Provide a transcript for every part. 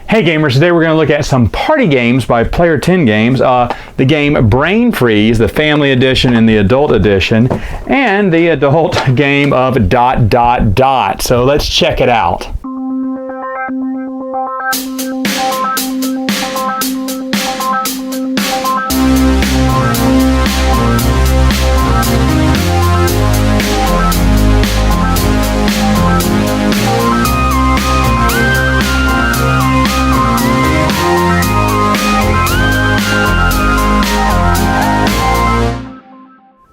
Hey gamers, today we're going to look at some party games by Player 10 Games. The game Brain Freeze, the family edition and the adult edition, and the adult game of ... So let's check it out.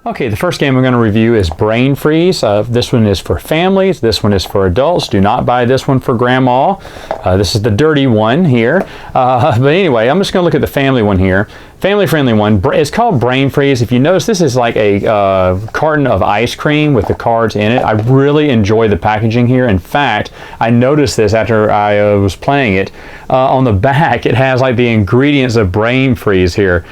Okay, the first game I'm going to review is Brain Freeze. This one is for families. This one is for adults. Do not buy this one for grandma. This is the dirty one here. But anyway, I'm just going to look at the family one here. Family-friendly one. It's called Brain Freeze. If you notice, this is like a carton of ice cream with the cards in it. I really enjoy the packaging here. In fact, I noticed this after I was playing it. On the back, it has like the ingredients of Brain Freeze here.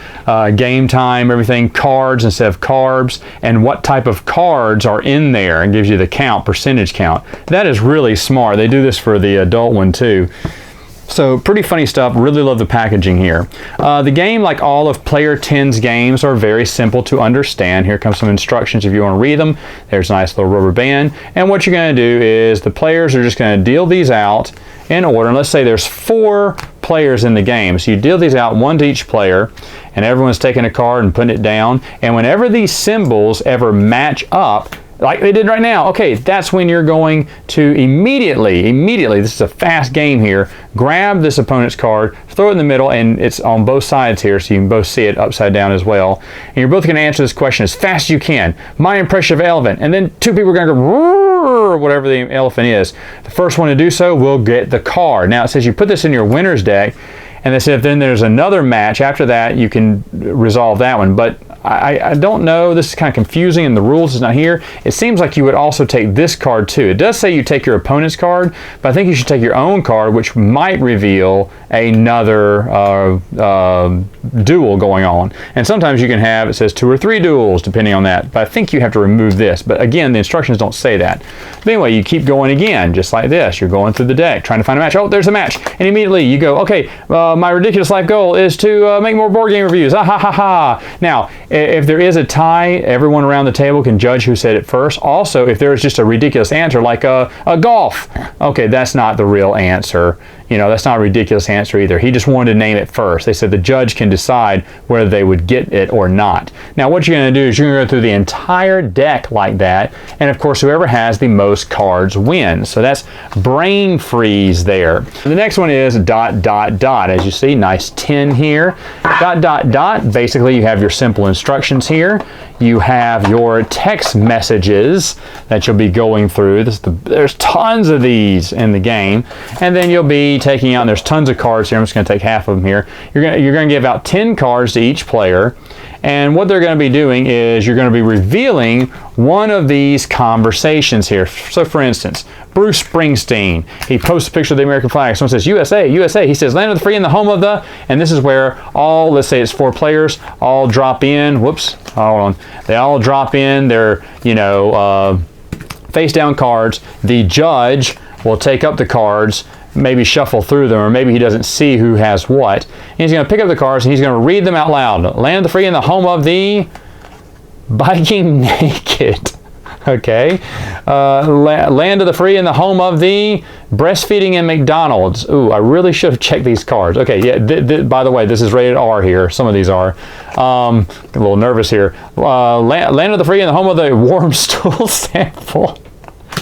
Game time, everything, cards instead of carbs, and what type of cards are in there, and gives you the count, percentage count. That is really smart. They do this for the adult one too. So pretty funny stuff. Really love the packaging here. The game, like all of Player 10's games, are very simple to understand. Here comes some instructions if you want to read them. There's a nice little rubber band. And what you're going to do is the players are just going to deal these out in order. And let's say there's 4 players in the game. So you deal these out, one to each player, and everyone's taking a card and putting it down. And whenever these symbols ever match up, like they did right now, okay, that's when you're going to immediately, this is a fast game here, grab this opponent's card, throw it in the middle, and it's on both sides here, so you can both see it upside down as well. And you're both going to answer this question as fast as you can. My impression of elephant. And then 2 people are going to go, roar, whatever the elephant is. The first one to do so will get the card. Now it says you put this in your winner's deck, and they said if then there's another match after that, you can resolve that one. But I don't know, this is kind of confusing and the rules is not here. It seems like you would also take this card too. It does say you take your opponent's card, but I think you should take your own card, which might reveal another duel going on. And sometimes you can have, it says 2 or 3 duels depending on that, but I think you have to remove this. But again, the instructions don't say that. But anyway, you keep going again, just like this. You're going through the deck, trying to find a match. Oh, there's a match. And immediately you go, okay, my ridiculous life goal is to make more board game reviews. Ah, ha, ha, ha. Now, if there is a tie, everyone around the table can judge who said it first. Also, if there is just a ridiculous answer like a golf, okay, that's not the real answer. You know, that's not a ridiculous answer either. He just wanted to name it first. They said the judge can decide whether they would get it or not. Now, what you're going to do is you're going to go through the entire deck like that, and of course, whoever has the most cards wins. So that's Brain Freeze there. The next one is ... As you see, nice 10 here. ... Basically, you have your simple instructions here. You have your text messages that you'll be going through. There's tons of these in the game, and then you'll be taking out, and there's tons of cards here. I'm just going to take half of them here. You're going to give out 10 cards to each player, and what they're going to be doing is you're going to be revealing one of these conversations here. So for instance, Bruce Springsteen, he posts a picture of the American flag. Someone says, USA, USA. He says, land of the free and the home of the, and this is where all, let's say it's 4 players, all drop in, whoops, hold on. They all drop in their, you know, face down cards. The judge will take up the cards, maybe shuffle through them, or maybe he doesn't see who has what. And he's going to pick up the cards and he's going to read them out loud. Land of the free and the home of the biking naked. Okay. Land of the free and the home of the breastfeeding in McDonald's. Ooh, I really should have checked these cards. Okay, yeah, by the way, this is rated R here. Some of these are. A little nervous here. Land of the free and the home of the warm stool sample.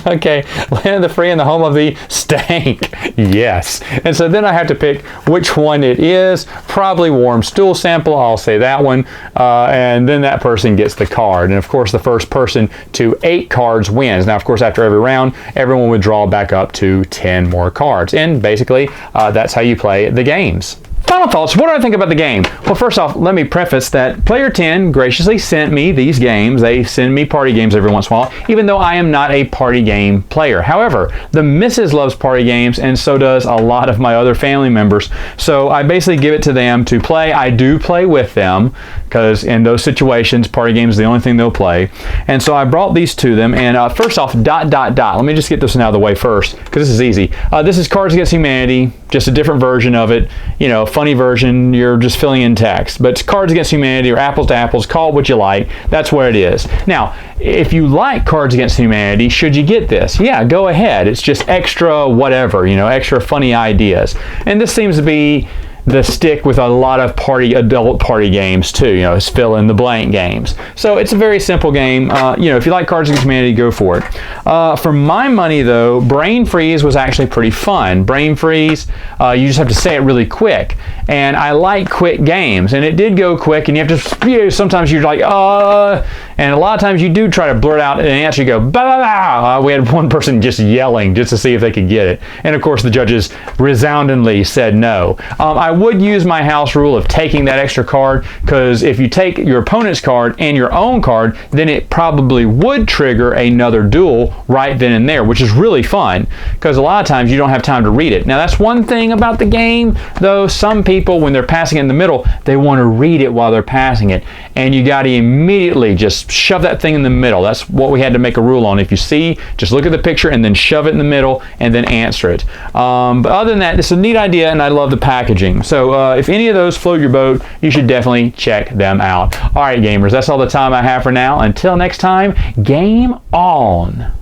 Okay, land of the free and the home of the stank. Yes. And so then I have to pick which one it is. Probably warm stool sample. I'll say that one. And then that person gets the card. And of course, the first person to 8 cards wins. Now, of course, after every round, everyone would draw back up to 10 more cards. And basically, that's how you play the games. Final thoughts, what do I think about the game? Well, first off, let me preface that Player 10 graciously sent me these games. They send me party games every once in a while, even though I am not a party game player. However, the missus loves party games, and so does a lot of my other family members. So I basically give it to them to play. I do play with them, because in those situations, party games is the only thing they'll play. And so I brought these to them, and first off, ... Let me just get this one out of the way first, because this is easy. This is Cards Against Humanity, just a different version of it. You know, funny version, you're just filling in text. But it's Cards Against Humanity or Apples to Apples, call it what you like. That's what it is. Now, if you like Cards Against Humanity, should you get this? Yeah, go ahead. It's just extra whatever, you know, extra funny ideas. And this seems to be the stick with a lot of adult party games too, you know, it's fill in the blank games. So it's a very simple game. You know, if you like Cards Against Humanity, go for it. For my money though, Brain Freeze was actually pretty fun. Brain Freeze, you just have to say it really quick. And I like quick games, and it did go quick, and you have to, you know, sometimes you're like, and a lot of times you do try to blurt out an answer, you go, bah, bah, bah. We had one person just yelling just to see if they could get it. And of course the judges resoundingly said no. I would use my house rule of taking that extra card, because if you take your opponent's card and your own card, then it probably would trigger another duel right then and there, which is really fun, because a lot of times you don't have time to read it. Now that's one thing about the game, though. Some people, when they're passing it in the middle, they want to read it while they're passing it, and you got to immediately just shove that thing in the middle. That's what we had to make a rule on. If you see, just look at the picture and then shove it in the middle and then answer it. But other than that, it's a neat idea, and I love the packaging. So if any of those float your boat, you should definitely check them out. All right, gamers, that's all the time I have for now. Until next time, game on.